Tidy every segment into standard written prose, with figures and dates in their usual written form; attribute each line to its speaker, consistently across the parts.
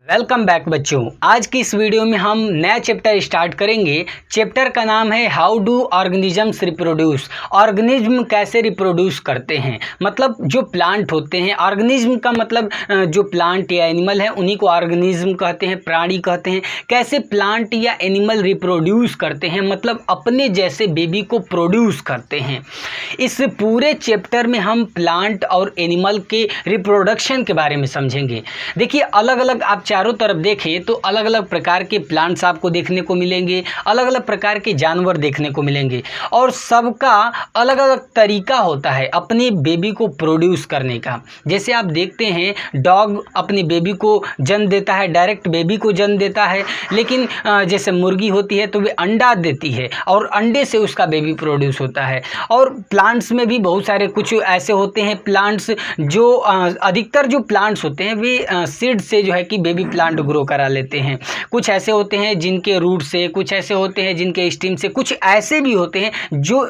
Speaker 1: Welcome back बच्चों। आज की इस वीडियो में हम नया चैप्टर स्टार्ट करेंगे। चैप्टर का नाम है how do organisms reproduce. Organism कैसे रिप्रोड्यूस करते हैं, मतलब जो प्लांट होते हैं। ऑर्गेनिज्म का मतलब जो प्लांट या एनिमल है उन्हीं को ऑर्गेनिज्म कहते हैं, प्राणी कहते हैं। कैसे प्लांट या एनिमल रिप्रोड्यूस करते हैं, मतलब अपने जैसे बेबी को प्रोड्यूस करते हैं। इस पूरे चैप्टर में हम प्लांट और एनिमल के रिप्रोडक्शन के बारे में समझेंगे। देखिए, अलग अलग आप चारों तरफ देखें तो अलग अलग प्रकार के प्लांट्स आपको देखने को मिलेंगे, अलग अलग प्रकार के जानवर देखने को मिलेंगे और सबका अलग अलग तरीका होता है अपने बेबी को प्रोड्यूस करने का। जैसे आप देखते हैं डॉग अपने बेबी को जन्म देता है, डायरेक्ट बेबी को जन्म देता है, लेकिन जैसे मुर्गी होती है तो वे अंडा देती है और अंडे से उसका बेबी प्रोड्यूस होता है। और प्लांट्स में भी बहुत सारे कुछ ऐसे होते हैं प्लांट्स जो अधिकतर जो प्लांट्स होते हैं वे सीड से जो है कि बेबी प्लांट ग्रो करा लेते हैं। कुछ ऐसे होते हैं जिनके रूट से, कुछ ऐसे होते हैं जिनके स्टेम से, कुछ ऐसे भी होते हैं जो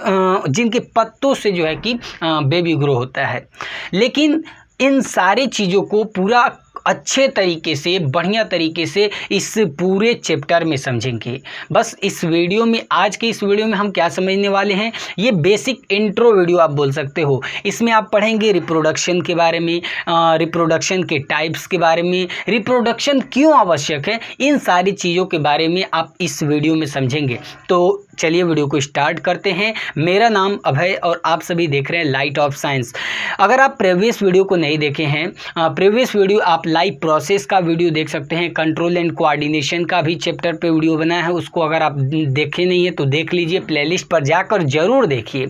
Speaker 1: जिनके पत्तों से जो है कि बेबी ग्रो होता है। लेकिन इन सारी चीज़ों को पूरा अच्छे तरीके से, बढ़िया तरीके से इस पूरे चैप्टर में समझेंगे। बस इस वीडियो में, आज के इस वीडियो में हम क्या समझने वाले हैं, ये बेसिक इंट्रो वीडियो आप बोल सकते हो। इसमें आप पढ़ेंगे रिप्रोडक्शन के बारे में, रिप्रोडक्शन के टाइप्स के बारे में, रिप्रोडक्शन क्यों आवश्यक है, इन सारी चीज़ों के बारे में आप इस वीडियो में समझेंगे। तो चलिए वीडियो को स्टार्ट करते हैं। मेरा नाम अभय और आप सभी देख रहे हैं लाइट ऑफ साइंस। अगर आप प्रीवियस वीडियो को नहीं देखे हैं, प्रीवियस वीडियो आप लाइव प्रोसेस का वीडियो देख सकते हैं, कंट्रोल एंड कोऑर्डिनेशन का भी चैप्टर पे वीडियो बनाया है, उसको अगर आप देखे नहीं है तो देख लीजिए, प्लेलिस्ट पर जाकर जरूर देखिए।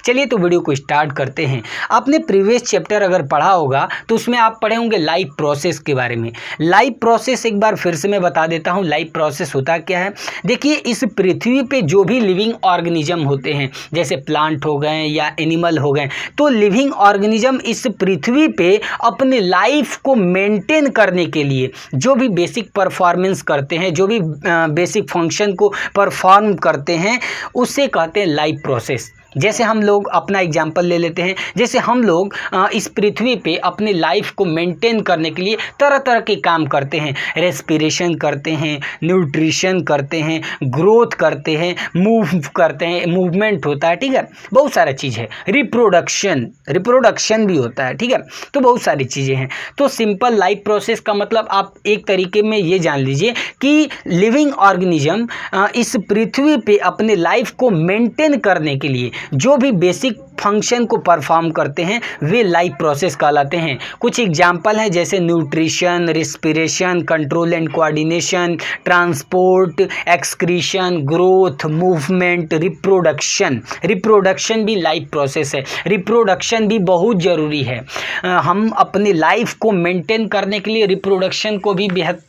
Speaker 1: चलिए तो वीडियो को स्टार्ट करते हैं। आपने प्रीवियस चैप्टर अगर पढ़ा होगा तो उसमें आप पढ़े होंगे लाइव प्रोसेस के बारे में। लाइव प्रोसेस एक बार फिर से मैं बता देता हूँ, लाइव प्रोसेस होता क्या है। देखिए, इस पृथ्वी पे जो भी लिविंग ऑर्गेनिज्म होते हैं, जैसे प्लांट हो गए या एनिमल हो गए, तो लिविंग ऑर्गेनिज्म इस पृथ्वी पे अपने लाइफ को मेंटेन करने के लिए जो भी बेसिक परफॉर्मेंस करते हैं, जो भी बेसिक फंक्शन को परफॉर्म करते हैं, उसे कहते हैं लाइफ प्रोसेस। जैसे हम लोग अपना एग्जाम्पल ले लेते हैं, जैसे हम लोग इस पृथ्वी पे अपने लाइफ को मेंटेन करने के लिए तरह तरह के काम करते हैं। रेस्पिरेशन करते हैं, न्यूट्रिशन करते हैं, ग्रोथ करते हैं, मूव करते हैं, मूवमेंट होता है, ठीक है, बहुत सारा चीज़ है। रिप्रोडक्शन भी होता है, ठीक है। तो बहुत सारी चीज़ें हैं। तो सिंपल लाइफ प्रोसेस का मतलब आप एक तरीके में ये जान लीजिए कि लिविंग ऑर्गेनिज्म इस पृथ्वी पे अपने लाइफ को मेंटेन करने के लिए जो भी बेसिक फंक्शन को परफॉर्म करते हैं वे लाइफ प्रोसेस कहलाते हैं। कुछ एग्जाम्पल हैं जैसे nutrition, respiration, control and coordination, transport, excretion, growth, movement, reproduction. Reproduction भी लाइफ प्रोसेस है। रिप्रोडक्शन भी बहुत ज़रूरी है। हम अपने लाइफ को मेंटेन करने के लिए रिप्रोडक्शन को भी बेहद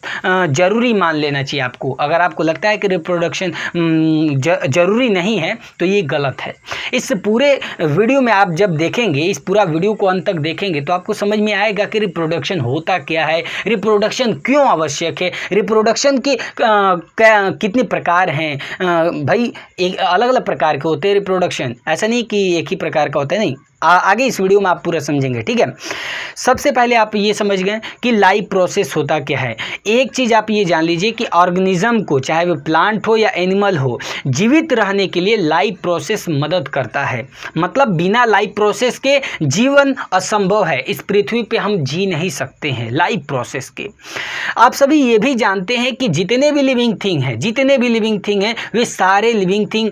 Speaker 1: ज़रूरी मान लेना चाहिए आपको। अगर आपको लगता है कि रिप्रोडक्शन ज़रूरी नहीं है तो ये गलत है। इस पूरे वीडियो में आप जब देखेंगे, इस पूरा वीडियो को अंत तक देखेंगे तो आपको समझ में आएगा कि रिप्रोडक्शन होता क्या है, रिप्रोडक्शन क्यों आवश्यक है, रिप्रोडक्शन के कितने प्रकार हैं। भाई एक अलग अलग प्रकार के होते हैं रिप्रोडक्शन, ऐसा नहीं कि एक ही प्रकार का होता है, नहीं। आगे इस वीडियो में आप पूरा समझेंगे, ठीक है। सबसे पहले आप ये समझ गए कि लाइफ प्रोसेस होता क्या है। एक चीज़ आप ये जान लीजिए कि ऑर्गेनिज्म को, चाहे वो प्लांट हो या एनिमल हो, जीवित रहने के लिए लाइफ प्रोसेस मदद करता है। मतलब बिना लाइफ प्रोसेस के जीवन असंभव है। इस पृथ्वी पे हम जी नहीं सकते हैं लाइफ प्रोसेस के। आप सभी ये भी जानते हैं कि जितने भी लिविंग थिंग हैं वे सारे लिविंग थिंग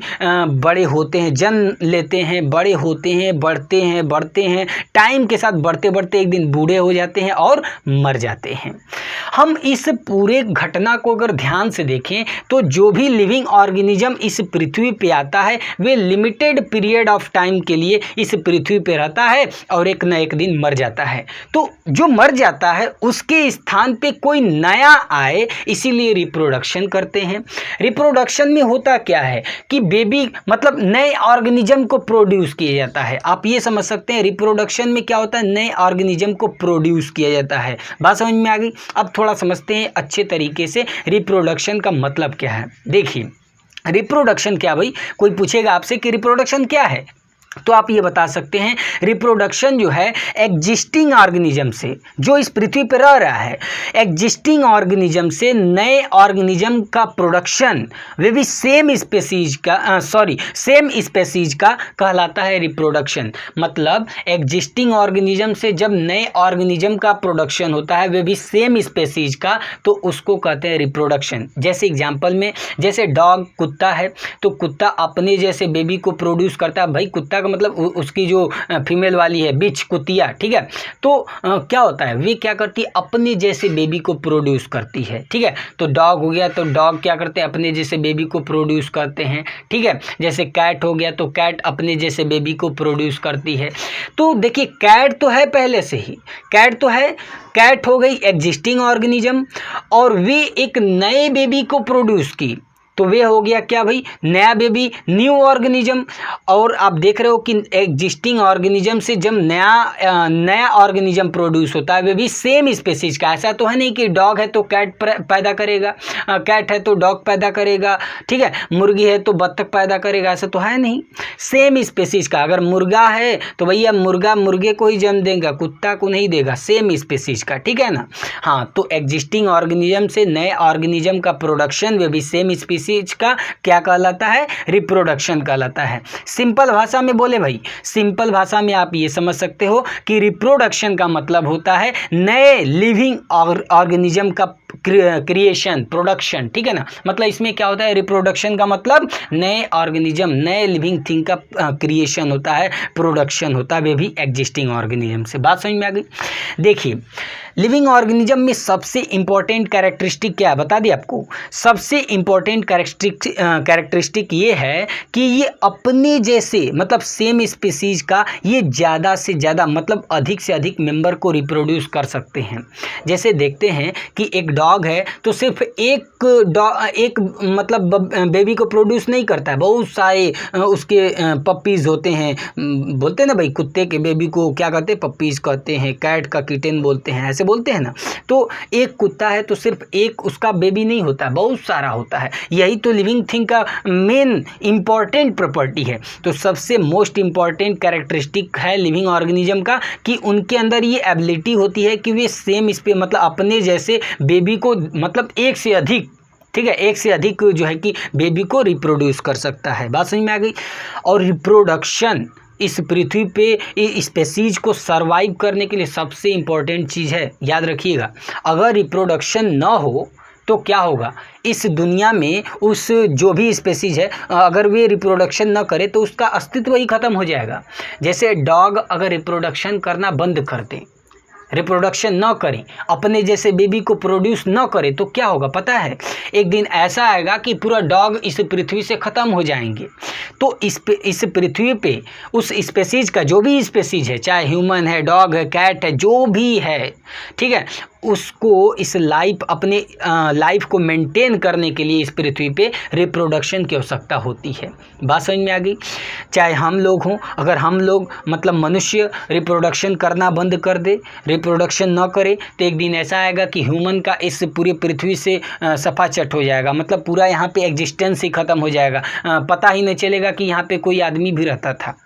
Speaker 1: बड़े होते हैं, जन्म लेते हैं, बड़े होते हैं, बढ़ते हैं, टाइम के साथ बढ़ते बढ़ते एक दिन बूढ़े हो जाते हैं और मर जाते हैं। हम इस पूरे घटना को अगर ध्यान से देखें तो जो भी लिविंग ऑर्गेनिज्म इस पृथ्वी पे आता है वे लिमिटेड पीरियड ऑफ टाइम के लिए इस पृथ्वी पे रहता है और एक न एक दिन मर जाता है। तो जो मर जाता है उसके स्थान पे कोई नया आए, इसीलिए रिप्रोडक्शन करते हैं। रिप्रोडक्शन में होता क्या है कि बेबी मतलब नए ऑर्गेनिज्म को प्रोड्यूस किया जाता है। आप ये समझ सकते हैं रिप्रोडक्शन में क्या होता है, नए ऑर्गेनिज्म को प्रोड्यूस किया जाता है। बात समझ में आ गई। अब थोड़ा समझते हैं अच्छे तरीके से रिप्रोडक्शन का मतलब क्या है। देखिए, रिप्रोडक्शन क्या, भाई कोई पूछेगा आपसे कि रिप्रोडक्शन क्या है, तो आप ये बता सकते हैं रिप्रोडक्शन जो है एग्जिस्टिंग ऑर्गेनिज्म से, जो इस पृथ्वी पर रह रहा है, एग्जिस्टिंग ऑर्गेनिज्म से नए ऑर्गेनिज्म का प्रोडक्शन वे भी सेम स्पेसीज का कहलाता है रिप्रोडक्शन। मतलब एग्जिस्टिंग ऑर्गेनिज्म से जब नए ऑर्गेनिज्म का प्रोडक्शन होता है वे भी सेम स्पेसीज का, तो उसको कहते हैं रिप्रोडक्शन। जैसे एग्जांपल में, जैसे डॉग कुत्ता है, तो कुत्ता अपने जैसे बेबी को प्रोड्यूस करता है। भाई कुत्ता का मतलब उसकी जो फीमेल वाली है बिच कुतिया, ठीक है, तो क्या होता है, वे क्या करती है, अपने जैसे बेबी को प्रोड्यूस करती है। ठीक है, तो डॉग हो गया, तो डॉग क्या करते हैं, अपने जैसे बेबी को प्रोड्यूस करते हैं। ठीक है, जैसे कैट हो गया, तो कैट अपने जैसे बेबी को प्रोड्यूस करती है। तो देखिए कैट तो है पहले से ही, कैट तो है, कैट हो गई एग्जिस्टिंग ऑर्गेनिज्म, और वे एक नए बेबी को प्रोड्यूस की, तो वे हो गया क्या भाई, नया बेबी, न्यू ऑर्गेनिज्म। और आप देख रहे हो कि एग्जिस्टिंग ऑर्गेनिज्म से जब नया ऑर्गेनिज्म प्रोड्यूस होता है वे भी सेम स्पेसीज का। ऐसा तो है नहीं कि डॉग है तो कैट पैदा करेगा, कैट है तो डॉग पैदा करेगा, ठीक है, मुर्गी है तो बत्तख पैदा करेगा, ऐसा तो है नहीं, सेम स्पेसीज का। अगर मुर्गा है तो भैया मुर्गा मुर्गे को ही जन्म देगा, कुत्ता को नहीं देगा, सेम स्पेसीज का, ठीक है ना। हाँ, तो एग्जिस्टिंग ऑर्गेनिज्म से नए ऑर्गेनिज्म का प्रोडक्शन वे भी सेम स्पेसीज का क्या कहलाता है, रिप्रोडक्शन कहलाता है। सिंपल भाषा में बोले भाई, सिंपल भाषा में आप ये समझ सकते हो कि रिप्रोडक्शन का मतलब होता है नए लिविंग ऑर्गेनिज्म का क्रिएशन, प्रोडक्शन, ठीक है ना। मतलब इसमें क्या होता है, रिप्रोडक्शन का मतलब नए ऑर्गेनिज्म, नए लिविंग थिंग का क्रिएशन होता है, प्रोडक्शन होता है, वे भी एग्जिस्टिंग ऑर्गेनिज्म से। बात समझ में आ गई। देखिए लिविंग ऑर्गेनिज्म में सबसे इंपॉर्टेंट कैरेक्टरिस्टिक क्या है, बता दिए आपको। सबसे इंपॉर्टेंट कैरेक्टरिस्टिक ये है कि ये अपने जैसे मतलब सेम स्पीसीज का ये ज़्यादा से ज़्यादा मतलब अधिक से अधिक मेंबर को रिप्रोड्यूस कर सकते हैं। जैसे देखते हैं कि एक डॉग है तो सिर्फ एक मतलब बेबी को प्रोड्यूस नहीं करता है, बहुत सारे उसके पप्पीज़ होते हैं। बोलते हैं ना भाई, कुत्ते के बेबी को क्या कहते हैं, पप्पीज़ कहते हैं, कैट का किटन बोलते हैं, ऐसे बोलते हैं ना। तो एक कुत्ता है तो सिर्फ एक उसका बेबी नहीं होता, बहुत सारा होता है। यही तो लिविंग थिंग का मेन इंपॉर्टेंट प्रॉपर्टी है। तो सबसे मोस्ट इंपॉर्टेंट कैरेक्टरिस्टिक है लिविंग ऑर्गेनिज्म का कि उनके अंदर ये एबिलिटी होती है कि वे सेम इस पे मतलब अपने जैसे बेबी को मतलब एक से अधिक, ठीक है, एक से अधिक जो है कि बेबी को रिप्रोड्यूस कर सकता है। बात समझ में आ गई। और रिप्रोडक्शन इस पृथ्वी पे स्पेसीज को सरवाइव करने के लिए सबसे इम्पोर्टेंट चीज़ है, याद रखिएगा। अगर रिप्रोडक्शन ना हो तो क्या होगा, इस दुनिया में उस जो भी स्पेसीज है अगर वे रिप्रोडक्शन ना करे तो उसका अस्तित्व ही खत्म हो जाएगा। जैसे डॉग अगर रिप्रोडक्शन करना बंद कर दें, रिप्रोडक्शन न करें, अपने जैसे बेबी को प्रोड्यूस न करें, तो क्या होगा पता है, एक दिन ऐसा आएगा कि पूरा डॉग इस पृथ्वी से ख़त्म हो जाएंगे। तो इस पृथ्वी पे उस स्पेसीज का जो भी स्पेसीज है, चाहे ह्यूमन है, डॉग है, कैट है, जो भी है, ठीक है, उसको इस अपने लाइफ को मेंटेन करने के लिए इस पृथ्वी पे रिप्रोडक्शन की आवश्यकता होती है। बात समझ में आ गई। चाहे हम लोग हों, अगर हम लोग मतलब मनुष्य रिप्रोडक्शन करना बंद कर दे, रिप्रोडक्शन न करे, तो एक दिन ऐसा आएगा कि ह्यूमन का इस पूरी पृथ्वी से सफा चट हो जाएगा, मतलब पूरा यहाँ पे एग्जिस्टेंस ही ख़त्म हो जाएगा, पता ही नहीं चलेगा कि यहाँ पे कोई आदमी भी रहता था।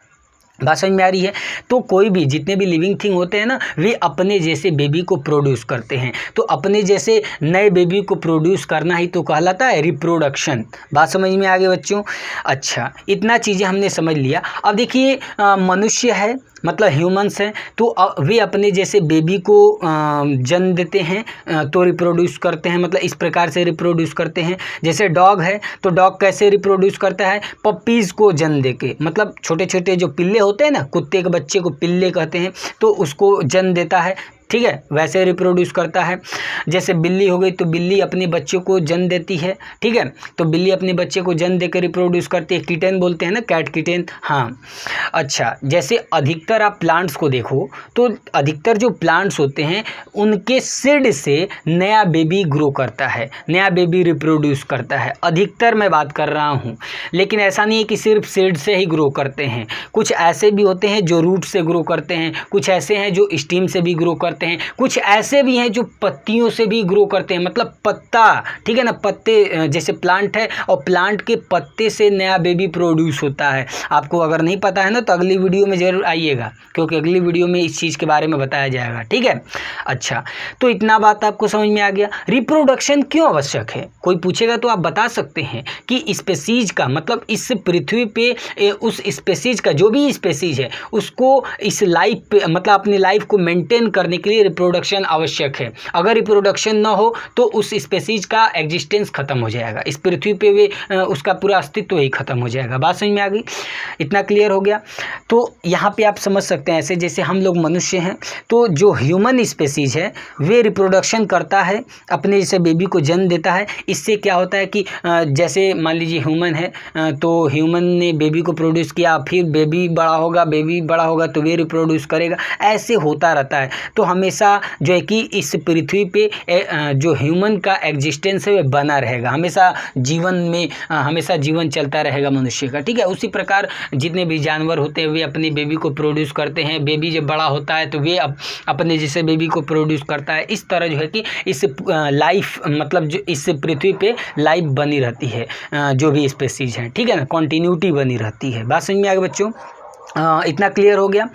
Speaker 1: बात समझ में आ रही है। तो कोई भी जितने भी लिविंग थिंग होते हैं ना, वे अपने जैसे बेबी को प्रोड्यूस करते हैं। तो अपने जैसे नए बेबी को प्रोड्यूस करना ही तो कहलाता है रिप्रोडक्शन। बात समझ में आ गई बच्चों। अच्छा, इतना चीज़ें हमने समझ लिया। अब देखिए मनुष्य है मतलब ह्यूमंस हैं, तो वे अपने जैसे बेबी को जन्म देते हैं तो रिप्रोड्यूस करते हैं, मतलब इस प्रकार से रिप्रोड्यूस करते हैं। जैसे डॉग है तो डॉग कैसे रिप्रोड्यूस करता है, पप्पीज़ को जन्म दे के, मतलब छोटे छोटे जो पिल्ले होते हैं ना, कुत्ते के बच्चे को पिल्ले कहते हैं, तो उसको जन्म देता है, ठीक है, वैसे रिप्रोड्यूस करता है। जैसे बिल्ली हो गई तो बिल्ली अपने बच्चों को जन्म देती है, ठीक है, तो बिल्ली अपने बच्चे को जन्म देकर रिप्रोड्यूस करती है। किटन बोलते हैं ना, कैट किटन। हाँ, अच्छा, जैसे अधिकतर आप प्लांट्स को देखो तो अधिकतर जो प्लांट्स होते हैं उनके सीड से नया बेबी ग्रो करता है, नया बेबी रिप्रोड्यूस करता है। अधिकतर मैं बात कर रहा हूँ, लेकिन ऐसा नहीं है कि सिर्फ सीड से ही ग्रो करते हैं। कुछ ऐसे भी होते हैं जो रूट से ग्रो करते हैं, कुछ ऐसे हैं जो स्टीम से भी ग्रो करते करते हैं, कुछ ऐसे भी हैं जो पत्तियों से भी ग्रो करते हैं, मतलब पत्ता, ठीक है ना, पत्ते जैसे प्लांट है और प्लांट के पत्ते से नया बेबी प्रोड्यूस होता है। आपको अगर नहीं पता है ना तो अगली वीडियो में ज़रूर आइएगा, क्योंकि अगली वीडियो में इस चीज़ के बारे में बताया जाएगा, ठीक है। अच्छा, तो इतना बात आपको समझ में आ गया। रिप्रोडक्शन क्यों आवश्यक है, कोई पूछेगा तो आप बता सकते हैं कि स्पेसीज का मतलब इस पृथ्वी पे उस स्पेसीज का, जो भी स्पेसीज है उसको इस लाइफ पे मतलब अपनी लाइफ को मेंटेन करने के लिए रिप्रोडक्शन आवश्यक है। अगर रिप्रोडक्शन ना हो तो उस स्पेसीज का एग्जिस्टेंस खत्म हो जाएगा, इस पृथ्वी पे वे उसका पूरा अस्तित्व ही खत्म हो जाएगा। बात समझ में आ गई, इतना क्लियर हो गया। तो यहाँ पे आप समझ सकते हैं, ऐसे जैसे हम लोग मनुष्य हैं तो जो ह्यूमन स्पेसीज है वे रिप्रोडक्शन करता है, अपने जैसे बेबी को जन्म देता है। इससे क्या होता है कि जैसे मान लीजिए ह्यूमन है तो ह्यूमन ने बेबी को प्रोड्यूस किया, फिर बेबी बड़ा होगा तो वे रिप्रोड्यूस करेगा, ऐसे होता रहता है। तो हमेशा जो है कि इस पृथ्वी पे जो ह्यूमन का एग्जिस्टेंस है वह बना रहेगा, हमेशा जीवन चलता रहेगा मनुष्य का, ठीक है। उसी प्रकार जितने भी जानवर होते हैं वे अपने बेबी को प्रोड्यूस करते हैं, बेबी जब बड़ा होता है तो वे अपने जैसे बेबी को प्रोड्यूस करता है। इस तरह जो है कि इस लाइफ मतलब जो इस पृथ्वी पे लाइफ बनी रहती है, जो भी स्पेसीज हैं, ठीक है ना, कंटिन्यूटी बनी रहती है। बात समझ में आ गई बच्चों, इतना क्लियर हो गया।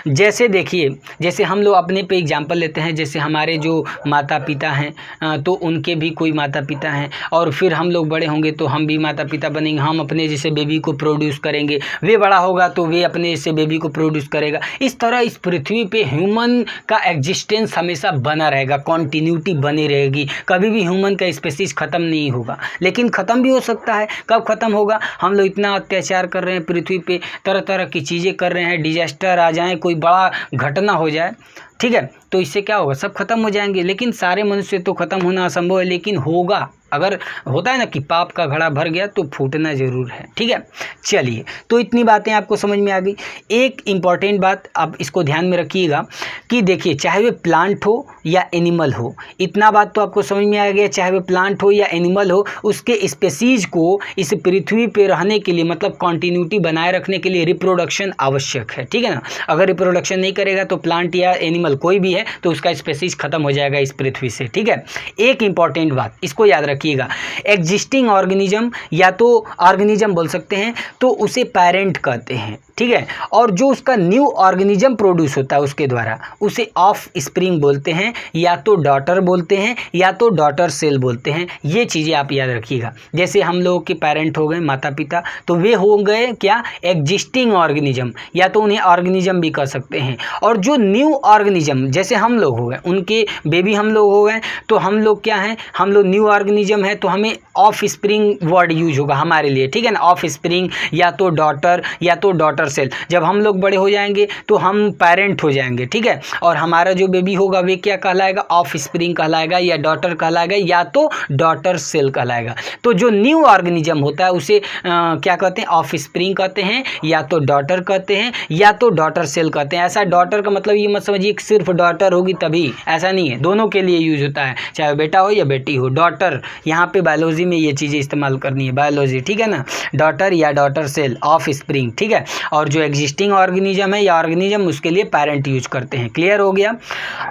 Speaker 1: जैसे देखिए, जैसे हम लोग अपने पे एग्जांपल लेते हैं, जैसे हमारे जो माता पिता हैं तो उनके भी कोई माता पिता हैं और फिर हम लोग बड़े होंगे तो हम भी माता पिता बनेंगे, हम अपने जैसे बेबी को प्रोड्यूस करेंगे, वे बड़ा होगा तो वे अपने जैसे बेबी को प्रोड्यूस करेगा। इस तरह इस पृथ्वी पे ह्यूमन का एग्जिस्टेंस हमेशा बना रहेगा, कॉन्टीन्यूटी बनी रहेगी, कभी भी ह्यूमन का स्पेसीज ख़त्म नहीं होगा। लेकिन ख़त्म भी हो सकता है, कब ख़त्म होगा, हम लोग इतना अत्याचार कर रहे हैं पृथ्वी पे, तरह तरह की चीज़ें कर रहे हैं, डिजास्टर आ जाए, कोई बड़ा घटना हो जाए, ठीक है, तो इससे क्या होगा, सब खत्म हो जाएंगे। लेकिन सारे मनुष्य तो खत्म होना असंभव है, लेकिन होगा, अगर होता है ना कि पाप का घड़ा भर गया तो फूटना जरूर है, ठीक है। चलिए, तो इतनी बातें आपको समझ में आ गई। एक इम्पॉर्टेंट बात आप इसको ध्यान में रखिएगा कि देखिए, चाहे वे प्लांट हो या एनिमल हो, इतना बात तो आपको समझ में आ गया, चाहे वे प्लांट हो या एनिमल हो, उसके स्पेसीज को इस पृथ्वी पे रहने के लिए मतलब कॉन्टिन्यूटी बनाए रखने के लिए रिप्रोडक्शन आवश्यक है, ठीक है ना। अगर रिप्रोडक्शन नहीं करेगा तो प्लांट या एनिमल कोई भी है तो उसका स्पेसीज खत्म हो जाएगा इस पृथ्वी से, ठीक है। एक इंपॉर्टेंट बात इसको याद रखिएगा, एग्जिस्टिंग ऑर्गेनिज्म या तो ऑर्गेनिज्म बोल सकते हैं तो उसे पेरेंट कहते हैं, ठीक है, और जो उसका न्यू ऑर्गेनिज्म प्रोड्यूस होता है उसके द्वारा उसे ऑफ स्प्रिंग बोलते हैं, या तो डॉटर बोलते हैं या तो डॉटर सेल बोलते हैं। ये चीज़ें आप याद रखिएगा। जैसे हम लोगों के पेरेंट हो गए माता पिता, तो वे हो गए क्या, एग्जिस्टिंग ऑर्गेनिज्म, या तो उन्हें ऑर्गेनिज्म भी कह सकते हैं। और जो न्यू ऑर्गेनिज्म जैसे हम लोग हो गए, उनके बेबी हम लोग हो गए, तो हम लोग क्या हैं, हम लोग न्यू ऑर्गेनिज्म है, तो हमें ऑफ स्प्रिंग वर्ड यूज होगा हमारे लिए, ठीक है ना, ऑफ स्प्रिंग या तो डॉटर या तो डॉटर सेल। जब हम लोग बड़े हो जाएंगे तो हम पेरेंट हो जाएंगे, ठीक है, और हमारा जो बेबी होगा वे क्या कहलाएगा, ऑफ स्प्रिंग कहलाएगा या डॉटर कहलाएगा या तो डॉटर सेल कहलाएगा। तो जो न्यू ऑर्गेनिज्म होता है उसे क्या कहते हैं, ऑफ स्प्रिंग कहते हैं, या तो डॉटर कहते हैं या तो डॉटर सेल कहते हैं। ऐसा डॉटर का मतलब ये मत समझिए कि सिर्फ डॉटर होगी तभी, ऐसा नहीं है, दोनों के लिए यूज होता है, चाहे बेटा हो या बेटी हो। डॉटर यहाँ पे बायोलॉजी में ये चीज़ें इस्तेमाल करनी है, बायोलॉजी, ठीक है ना, डॉटर या डॉटर सेल, ऑफ स्प्रिंग, ठीक है। और जो एग्जिस्टिंग ऑर्गेनिज्म है या ऑर्गेनिज्म उसके लिए पेरेंट यूज करते हैं। क्लियर हो गया।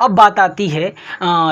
Speaker 1: अब बात आती है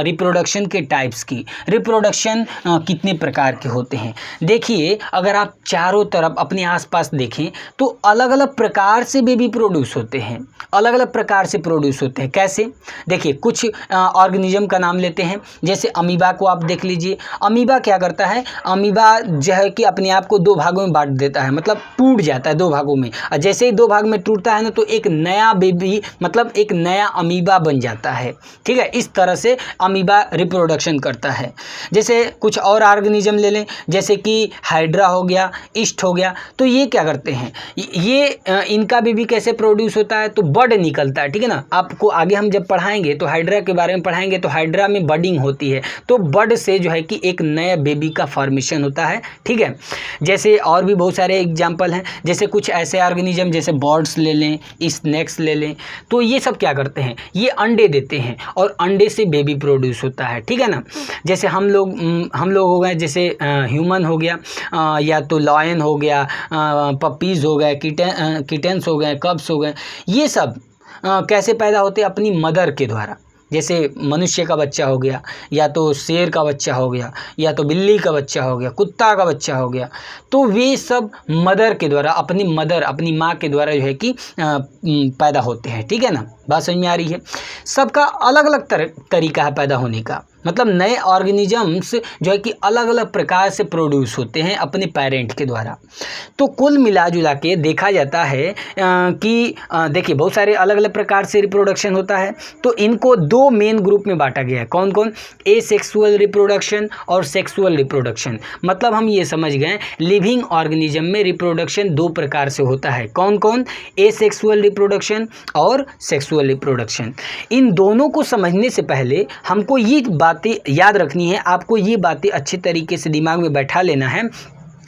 Speaker 1: रिप्रोडक्शन के टाइप्स की। रिप्रोडक्शन कितने प्रकार के होते हैं। देखिए, अगर आप चारों तरफ अपने आसपास देखें तो अलग अलग प्रकार से बेबी प्रोड्यूस होते हैं, अलग अलग प्रकार से प्रोड्यूस होते हैं। कैसे, देखिए, कुछ ऑर्गेनिज्म का नाम लेते हैं, जैसे अमीबा को आप देख लीजिए। अमीबा क्या करता है, अमीबा जो है कि अपने आप को दो भागों में बांट देता है, मतलब टूट जाता है दो भागों में, और जैसे ही दो भाग में टूटता है ना तो एक नया बेबी मतलब एक नया अमीबा बन जाता है, ठीक है। इस तरह से अमीबा रिप्रोडक्शन करता है। जैसे कुछ और ऑर्गेनिज्म ले लें, जैसे कि हाइड्रा हो गया, ईस्ट हो गया, तो ये क्या करते हैं, ये इनका बेबी कैसे प्रोड्यूस होता है, तो बड निकलता है, ठीक है ना। आपको आगे हम जब पढ़ाएंगे तो हाइड्रा के बारे में पढ़ाएंगे, तो हाइड्रा में बडिंग होती है, तो बड से जो है कि एक नया बेबी का फॉर्मेशन होता है, ठीक है। जैसे और भी बहुत सारे एग्जाम्पल हैं, जैसे कुछ ऐसे ऑर्गेनिज्म जैसे बर्ड्स ले लें, स्नेक्स ले लें, तो ये सब क्या करते हैं, ये अंडे देते हैं और अंडे से बेबी प्रोड्यूस होता है, ठीक है ना। जैसे हम लोग हो गए, जैसे ह्यूमन हो गया, या तो लॉयन हो गया, पपीज़ हो गए, किटेंस हो गए, कब्स हो गए, ये सब कैसे पैदा होते हैं, अपनी मदर के द्वारा, जैसे मनुष्य का बच्चा हो गया, या तो शेर का बच्चा हो गया, या तो बिल्ली का बच्चा हो गया, कुत्ता का बच्चा हो गया, तो वे सब मदर के द्वारा, अपनी माँ के द्वारा जो है कि पैदा होते हैं। ठीक है ना, बात समझ में आ रही है। सबका अलग अलग तरीका है पैदा होने का, मतलब नए ऑर्गेनिजम्स जो है कि अलग अलग प्रकार से प्रोड्यूस होते हैं अपने पेरेंट के द्वारा। तो कुल मिला जुला के देखा जाता है कि देखिए बहुत सारे अलग अलग प्रकार से रिप्रोडक्शन होता है। तो इनको दो मेन ग्रुप में बांटा गया है। कौन कौन? एसेक्सुअल रिप्रोडक्शन और सेक्सुअल रिप्रोडक्शन। मतलब हम ये समझ गए लिविंग ऑर्गेनिज्म में रिप्रोडक्शन दो प्रकार से होता है। कौन कौन? एसेक्सुअल रिप्रोडक्शन और सेक्सुअल रिप्रोडक्शन। इन दोनों को समझने से पहले हमको ये बातें याद रखनी है, आपको ये बातें अच्छे तरीके से दिमाग में बैठा लेना है।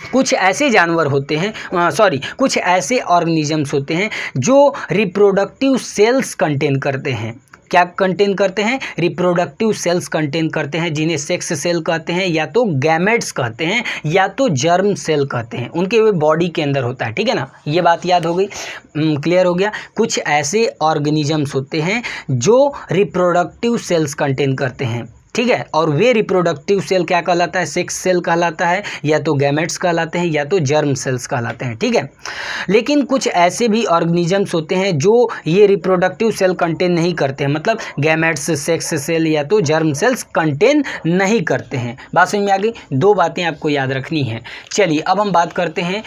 Speaker 1: कुछ ऐसे जानवर होते हैं, कुछ ऐसे ऑर्गेनिजम्स होते हैं जो रिप्रोडक्टिव सेल्स कंटेन करते हैं। क्या कंटेन करते हैं? रिप्रोडक्टिव सेल्स कंटेन करते हैं, जिन्हें सेक्स सेल कहते हैं, या तो गैमेट्स कहते हैं, या तो जर्म सेल कहते हैं। उनके वे बॉडी के अंदर होता है। ठीक है ना, ये बात याद हो गई, क्लियर हो गया। कुछ ऐसे ऑर्गेनिजम्स होते हैं जो रिप्रोडक्टिव सेल्स कंटेन करते हैं। ठीक है, और वे रिप्रोडक्टिव सेल क्या कहलाता है? सेक्स सेल कहलाता है, या तो गैमेट्स कहलाते हैं, या तो जर्म सेल्स कहलाते हैं। ठीक है, लेकिन कुछ ऐसे भी ऑर्गेनिजम्स होते हैं जो ये रिप्रोडक्टिव सेल कंटेन नहीं करते हैं, मतलब गैमेट्स, सेक्स सेल या तो जर्म सेल्स कंटेन नहीं करते हैं। बात समझ में आ गई? दो बातें आपको याद रखनी है। चलिए अब हम बात करते हैं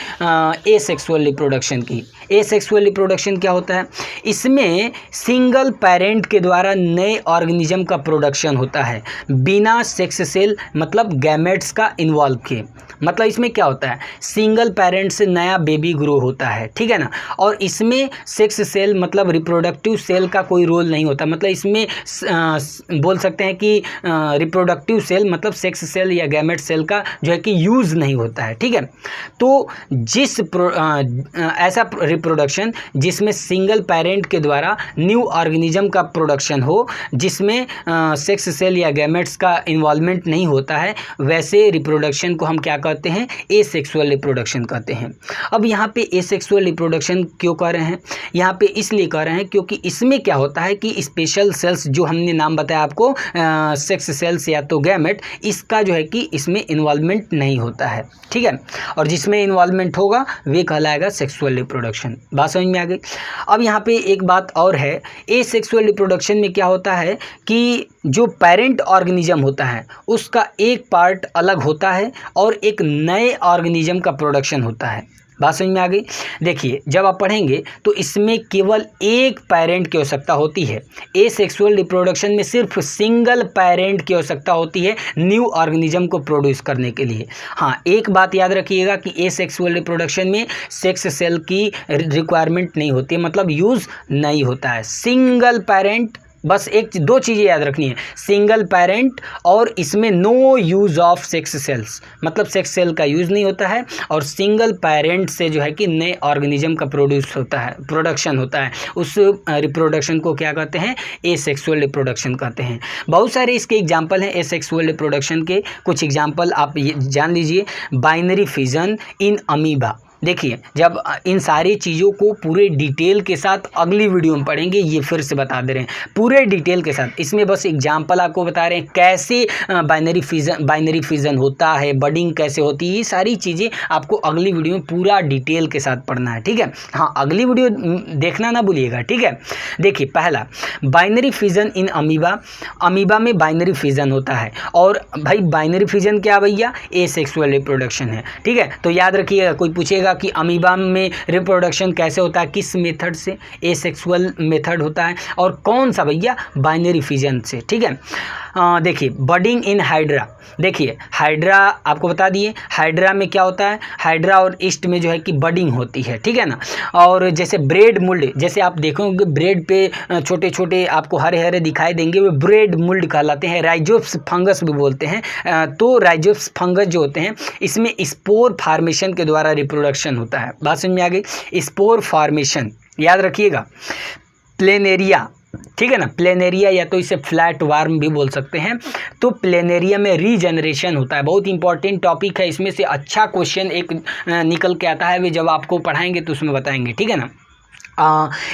Speaker 1: एसेक्सुअल रिप्रोडक्शन की। एसेक्सुअल रिप्रोडक्शन क्या होता है? इसमें सिंगल पेरेंट के द्वारा नए ऑर्गेनिज्म का प्रोडक्शन होता है बिना सेक्स सेल मतलब गैमेट्स का इन्वॉल्व किए। मतलब इसमें क्या होता है? सिंगल पेरेंट से नया बेबी ग्रो होता है। ठीक है ना, और इसमें सेक्स सेल मतलब रिप्रोडक्टिव सेल का कोई रोल नहीं होता। मतलब इसमें बोल सकते हैं कि रिप्रोडक्टिव सेल मतलब सेक्स सेल या गैमेट सेल का जो है कि यूज़ नहीं होता है। ठीक है, तो जिस ऐसा रिप्रोडक्शन जिसमें सिंगल पेरेंट के द्वारा न्यू ऑर्गेनिज्म का प्रोडक्शन हो, जिसमें सेक्स सेल या गैमेट्स का इन्वॉल्वमेंट नहीं होता है, वैसे रिप्रोडक्शन को हम क्या कहते हैं? एसेक्सुअल रिप्रोडक्शन कहते हैं। अब यहाँ पे एसेक्सुअल रिप्रोडक्शन क्यों कह रहे हैं? यहाँ पे इसलिए कह रहे हैं क्योंकि इसमें क्या होता है कि स्पेशल सेल्स जो हमने नाम बताया आपको, सेक्स सेल्स या तो गैमेट, इसका जो है कि इसमें इन्वॉल्वमेंट नहीं होता है। ठीक है, और जिसमें इन्वॉल्वमेंट होगा वे कहलाएगा सेक्सुअल रिप्रोडक्शन। बात समझ में आ गई? अब यहाँ पे एक बात और है, एसेक्सुअल रिप्रोडक्शन में क्या होता है कि जो पेरेंट ऑर्गेनिज्म होता है उसका एक पार्ट अलग होता है और एक नए ऑर्गेनिज्म का प्रोडक्शन होता है। बात समझ में आ गई? देखिए जब आप पढ़ेंगे तो इसमें केवल एक पेरेंट की आवश्यकता होती है। एसेक्सुअल रिप्रोडक्शन में सिर्फ सिंगल पेरेंट की आवश्यकता होती है न्यू ऑर्गेनिज्म को प्रोड्यूस करने के लिए। हाँ, एक बात याद रखिएगा कि एसेक्सुअल रिप्रोडक्शन में सेक्स सेल की रिक्वायरमेंट नहीं होती है, मतलब यूज़ नहीं होता है। सिंगल पेरेंट, बस दो चीज़ें याद रखनी है, सिंगल पेरेंट और इसमें no use of sex cells, मतलब सेक्स सेल का यूज़ नहीं होता है, और सिंगल पेरेंट से जो है कि नए ऑर्गेनिज्म का प्रोडक्शन होता है। उस रिप्रोडक्शन को क्या कहते हैं? एसेक्सुअल रिप्रोडक्शन कहते हैं। बहुत सारे इसके एग्जाम्पल हैं एसेक्सुअल रिप्रोडक्शन के। कुछ एग्जाम्पल आप जान लीजिए। Binary fission in amoeba. देखिए जब इन सारी चीज़ों को पूरे डिटेल के साथ अगली वीडियो में पढ़ेंगे, ये फिर से बता दे रहे हैं पूरे डिटेल के साथ। इसमें बस एग्जाम्पल आपको बता रहे हैं कैसे बाइनरी फिजन होता है, बडिंग कैसे होती है, ये सारी चीज़ें आपको अगली वीडियो में पूरा डिटेल के साथ पढ़ना है। ठीक है, हाँ अगली वीडियो देखना ना भूलिएगा। ठीक है, देखिए पहला binary fission in amoeba. Amoeba में बाइनरी फिजन होता है, और भाई बाइनरी फिजन क्या भैया? एसेक्सुअल रिप्रोडक्शन है। ठीक है, तो याद रखिएगा, कोई पूछेगा कि अमीबा में रिप्रोडक्शन कैसे होता है, किस मेथड से? एसेक्सुअल मेथड होता है। और कौन सा भैया? बाइनरी फिजन से। ठीक है, देखिए बडिंग इन हाइड्रा। देखिए हाइड्रा आपको बता दिए, हाइड्रा में क्या होता है? हाइड्रा और ईस्ट में जो है कि बडिंग होती है। ठीक है ना, और जैसे ब्रेड मुल्ड, जैसे आप देखोगे ब्रेड पे छोटे छोटे आपको हरे हरे दिखाई देंगे, वो ब्रेड मुल्ड कहलाते हैं। राइजोप्स फंगस भी बोलते हैं। तो राइजोप्स फंगस जो होते हैं इसमें स्पोर फार्मेशन के द्वारा रिप्रोडक्शन होता है। बात समझ में आ गई? स्पोर फार्मेशन याद रखिएगा। प्लेनेरिया, ठीक है ना, प्लेनेरिया या तो इसे फ्लैट वार्म भी बोल सकते हैं। तो प्लेनेरिया में रीजनरेशन होता है। बहुत इंपॉर्टेंट टॉपिक है, इसमें से अच्छा क्वेश्चन एक निकल के आता है, वे जब आपको पढ़ाएंगे तो उसमें बताएंगे। ठीक है ना,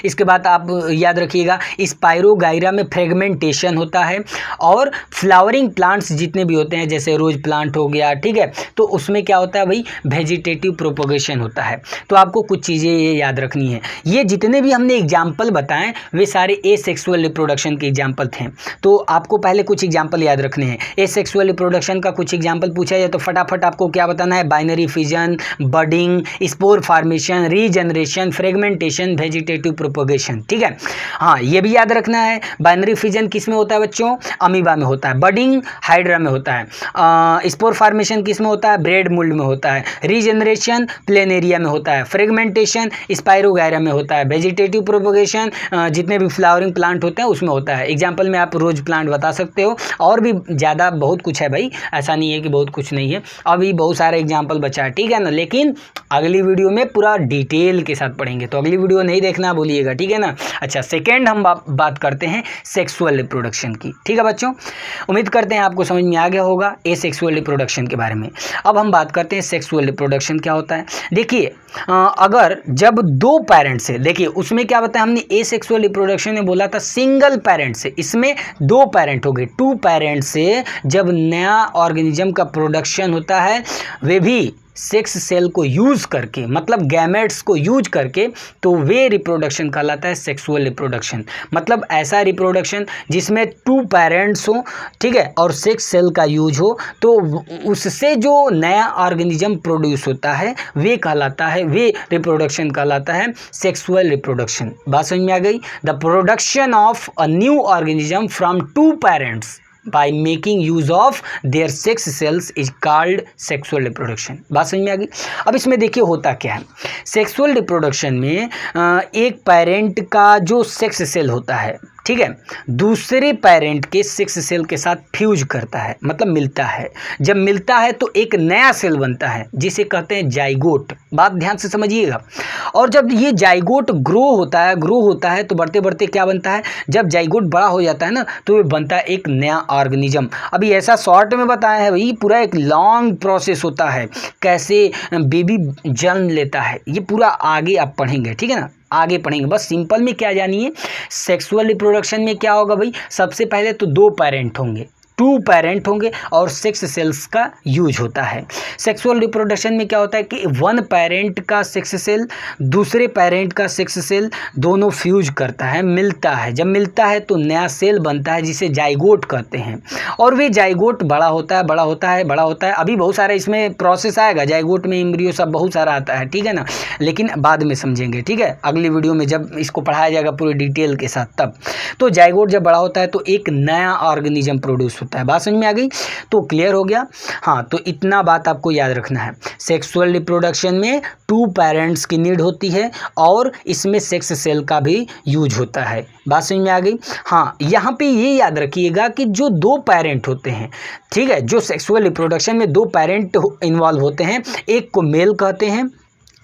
Speaker 1: इसके बाद आप याद रखिएगा स्पाइरोगाइरा में फ्रेगमेंटेशन होता है, और फ्लावरिंग प्लांट्स जितने भी होते हैं जैसे रोज प्लांट हो गया, ठीक है, तो उसमें क्या होता है भाई, वेजिटेटिव प्रोपोगेशन होता है। तो आपको कुछ चीज़ें ये याद रखनी है। ये जितने भी हमने एग्जाम्पल बताएं वे सारे एसेक्सुअल रिप्रोडक्शन के एग्जाम्पल थे, तो आपको पहले कुछ एग्जाम्पल याद रखने हैं। एसेक्सुअल रिप्रोडक्शन का कुछ एग्जाम्पल पूछा जाए तो फटाफट आपको क्या बताना है, binary fission, budding, spore formation, regeneration, fragmentation, vegetative propagation, ठीक है। हाँ, ये भी याद रखना है, बाइनरी फिजन किस में होता है बच्चों, अमीबा में होता है, बडिंग हाइड्रा में होता है, स्पोर फॉर्मेशन किस में होता है, ब्रेड मोल्ड में होता है, रीजनरेशन प्लेनेरिया में होता है, फ्रेगमेंटेशन स्पाइरोगाइरा में होता है, वेजिटेटिव प्रोपोगेशन जितने भी फ्लावरिंग प्लांट होते हैं उसमें होता है। एग्जाम्पल में आप रोज प्लांट बता सकते हो, और भी ज़्यादा बहुत कुछ है भाई, ऐसा नहीं है कि बहुत कुछ नहीं है, अभी बहुत सारे एग्जाम्पल बचा है, ठीक है ना। लेकिन अगली वीडियो में पूरा डिटेल के साथ पढ़ेंगे, तो अगली वीडियो नहीं देखना भूलिएगा, ठीक है ना। अच्छा, सेकेंड हम बात करते हैं सेक्सुअल रिप्रोडक्शन की, ठीक है बच्चों। उम्मीद करते हैं आपको समझ में आ गया होगा एसेक्सुअल रिप्रोडक्शन के बारे में। अब हम बात करते हैं सेक्सुअल रिप्रोडक्शन क्या होता है। देखिए, अगर जब दो पेरेंट से, देखिए उसमें क्या बताया हमने, एसेक्सुअल रिप्रोडक्शन में बोला था सिंगल पेरेंट से, इसमें दो पेरेंट हो गए, 2 पेरेंट से जब नया ऑर्गेनिज्म का प्रोडक्शन होता है, वे भी सेक्स सेल को यूज करके, मतलब गैमेट्स को यूज करके, तो वे रिप्रोडक्शन कहलाता है सेक्सुअल रिप्रोडक्शन। मतलब ऐसा रिप्रोडक्शन जिसमें 2 पेरेंट्स हो, ठीक है, और सेक्स सेल का यूज हो, तो उससे जो नया ऑर्गेनिज्म प्रोड्यूस होता है वे कहलाता है, वे रिप्रोडक्शन कहलाता है सेक्सुअल रिप्रोडक्शन। बात समझ में आ गई। The production of a new organism from 2 parents by making use of their sex cells is called sexual reproduction। बात समझ में आ गई। अब इसमें देखिए होता क्या है, सेक्सुअल रिप्रोडक्शन में एक पेरेंट का जो सेक्स सेल होता है, ठीक है, दूसरे पेरेंट के सेक्स सेल के साथ फ्यूज करता है, मतलब मिलता है। जब मिलता है तो एक नया सेल बनता है जिसे कहते हैं जाइगोट। बात ध्यान से समझिएगा। और जब ये जाइगोट ग्रो होता है तो बढ़ते बढ़ते क्या बनता है, जब जाइगोट बड़ा हो जाता है ना, तो ये बनता है एक नया ऑर्गेनिज्म। अभी ऐसा शॉर्ट में बताया है भाई, पूरा एक लॉन्ग प्रोसेस होता है, कैसे बेबी जन्म लेता है, ये पूरा आगे आप पढ़ेंगे, ठीक है ना, आगे पढ़ेंगे। बस सिंपल में क्या जानिए, सेक्सुअल रिप्रोडक्शन में क्या होगा भाई, सबसे पहले तो 2 पेरेंट होंगे, 2 पेरेंट होंगे और सेक्स सेल्स का यूज होता है। सेक्सुअल रिप्रोडक्शन में क्या होता है कि 1 पेरेंट का सेक्स सेल दूसरे पेरेंट का सेक्स सेल दोनों फ्यूज करता है, मिलता है। जब मिलता है तो नया सेल बनता है जिसे जाइगोट कहते हैं, और वे जाइगोट बड़ा होता है। अभी बहुत सारा इसमें प्रोसेस आएगा, जाइगोट में एम्ब्रियो सब बहुत सारा आता है, ठीक है ना, लेकिन बाद में समझेंगे, ठीक है, अगली वीडियो में जब इसको पढ़ाया जाएगा पूरी डिटेल के साथ तब। तो जाइगोट जब बड़ा होता है तो एक नया ऑर्गेनिज्म प्रोड्यूस होता है। बात समझ में आ गई, तो क्लियर हो गया। हाँ, तो इतना बात आपको याद रखना है, सेक्सुअल रिप्रोडक्शन में 2 पेरेंट्स की नीड होती है और इसमें सेक्स सेल का भी यूज होता है। बात समझ में आ गई। हाँ, यहाँ पे ये याद रखिएगा कि जो 2 पेरेंट होते हैं, ठीक है, जो सेक्सुअल रिप्रोडक्शन में 2 पेरेंट इन्वॉल्व होते हैं, एक को मेल कहते हैं,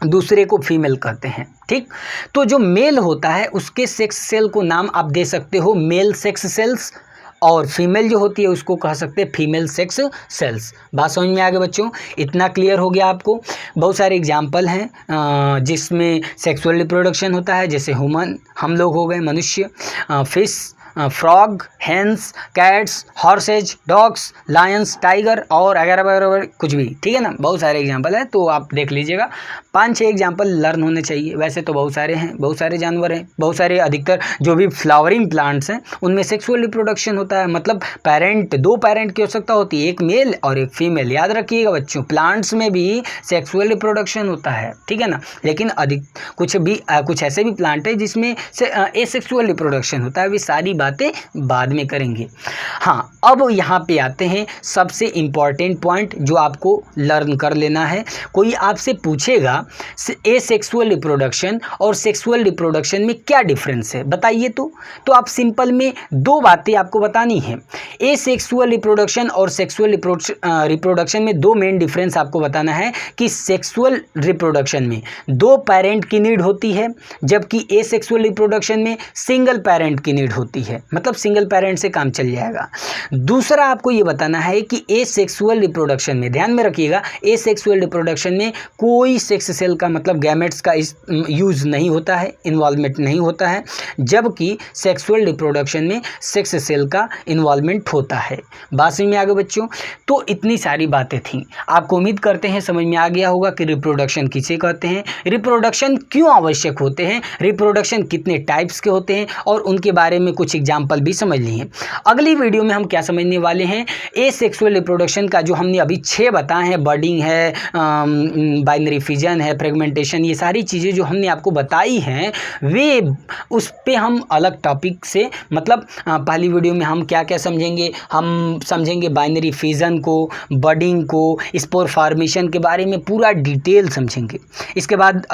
Speaker 1: दूसरे को फीमेल कहते हैं, ठीक। तो जो मेल होता है उसके सेक्स सेल को नाम आप दे सकते हो मेल सेक्स सेल्स, और फीमेल जो होती है उसको कह सकते हैं फीमेल सेक्स सेल्स। बात समझ में आ गई बच्चों, इतना क्लियर हो गया आपको। बहुत सारे एग्जाम्पल हैं जिसमें सेक्सुअल रिप्रोडक्शन होता है, जैसे ह्यूमन, हम लोग हो गए मनुष्य, fish, frog, hence, cats, horse's, dogs, Lions, tiger और वगैरह वगैरह कुछ भी, ठीक है ना, बहुत सारे एग्जाम्पल है, तो आप देख लीजिएगा। 5-6 एग्जाम्पल लर्न होने चाहिए। वैसे तो बहुत सारे हैं, बहुत सारे जानवर हैं, बहुत सारे, अधिकतर जो भी फ्लावरिंग प्लांट्स हैं उनमें सेक्सुअल रिप्रोडक्शन होता है। मतलब पेरेंट, 2 पेरेंट की आवश्यकता होती है, एक मेल और एक फीमेल। याद रखिएगा बच्चों, प्लांट्स में भी सेक्सुअल रिप्रोडक्शन होता है, ठीक है ना, लेकिन कुछ ऐसे भी प्लांट है जिसमें एसेक्सुअल रिप्रोडक्शन होता है। वे सारी बातें बाद में करेंगे। हाँ, अब यहाँ पे आते हैं सबसे इम्पॉर्टेंट पॉइंट जो आपको लर्न कर लेना है। कोई आपसे पूछेगा एसेक्सुअल रिप्रोडक्शन और सेक्सुअल रिप्रोडक्शन में क्या डिफरेंस है, बताइए। तो आप सिंपल में 2 बातें आपको बतानी है। एसेक्सुअल रिप्रोडक्शन और सेक्सुअल रिप्रोडक्शन में 2 मेन डिफरेंस आपको बताना है कि सेक्सुअल रिप्रोडक्शन में 2 पेरेंट की नीड होती है, जबकि एसेक्सुअल रिप्रोडक्शन में सिंगल पेरेंट की नीड होती है। है, मतलब सिंगल पेरेंट से काम चल जाएगा। दूसरा आपको ये बताना है कि एसेक्सुअल रिप्रोडक्शन में, ध्यान में रखिएगा, एसेक्सुअल रिप्रोडक्शन में कोई सेक्स सेल का मतलब गैमेट्स का यूज़ नहीं होता है, इन्वॉल्वमेंट नहीं होता है, जबकि सेक्सुअल रिप्रोडक्शन में सेक्स सेल का इन्वॉल्वमेंट होता है। बात समझ में आ गई बच्चों? तो इतनी सारी बातें थीं, आपको उम्मीद करते हैं समझ में आ गया होगा कि रिप्रोडक्शन किसे कहते हैं, रिप्रोडक्शन क्यों आवश्यक होते हैं, रिप्रोडक्शन कितने टाइप्स के होते हैं, और उनके बारे में कुछ एग्जाम्पल भी समझ लिए। अगली वीडियो में हम क्या समझने वाले हैं, एसेक्सुअल रिप्रोडक्शन का जो हमने अभी 6 बताए हैं, बर्डिंग है, बाइनरी फिजन है, फ्रेगमेंटेशन, ये सारी चीज़ें जो हमने आपको बताई हैं, वे उस पे हम अलग टॉपिक से, मतलब पहली वीडियो में हम क्या क्या समझेंगे, हम समझेंगे बाइनरी फिजन को, बर्डिंग को, स्पोर फॉर्मेशन के बारे में पूरा डिटेल समझेंगे। इसके बाद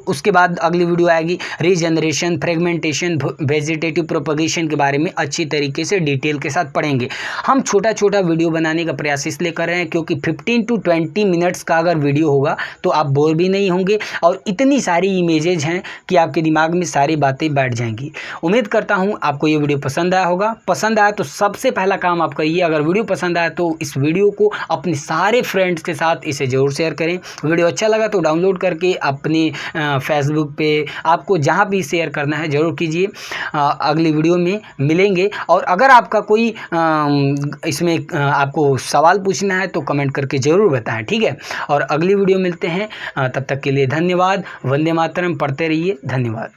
Speaker 1: उसके बाद अगली वीडियो आएगी रीजनरेशन, फ्रेगमेंटेशन, वेजिटेटिव प्रोपगेशन के बारे में अच्छी तरीके से डिटेल के साथ पढ़ेंगे। हम छोटा छोटा वीडियो बनाने का प्रयास इसलिए कर रहे हैं क्योंकि 15 to 20 मिनट्स का अगर वीडियो होगा तो आप बोर भी नहीं होंगे, और इतनी सारी इमेजेज हैं कि आपके दिमाग में सारी बातें बैठ जाएंगी। उम्मीद करता हूँ आपको ये वीडियो पसंद आया होगा। पसंद आया तो सबसे पहला काम आप करिए, अगर वीडियो पसंद आया तो इस वीडियो को अपने सारे फ्रेंड्स के साथ इसे ज़रूर शेयर करें। वीडियो अच्छा लगा तो डाउनलोड करके अपने फेसबुक पे, आपको जहाँ भी शेयर करना है ज़रूर कीजिए। अगली वीडियो में मिलेंगे, और अगर आपका कोई इसमें आपको सवाल पूछना है तो कमेंट करके ज़रूर बताएं, ठीक है। और अगली वीडियो मिलते हैं, तब तक के लिए धन्यवाद। वंदे मातरम, पढ़ते रहिए, धन्यवाद।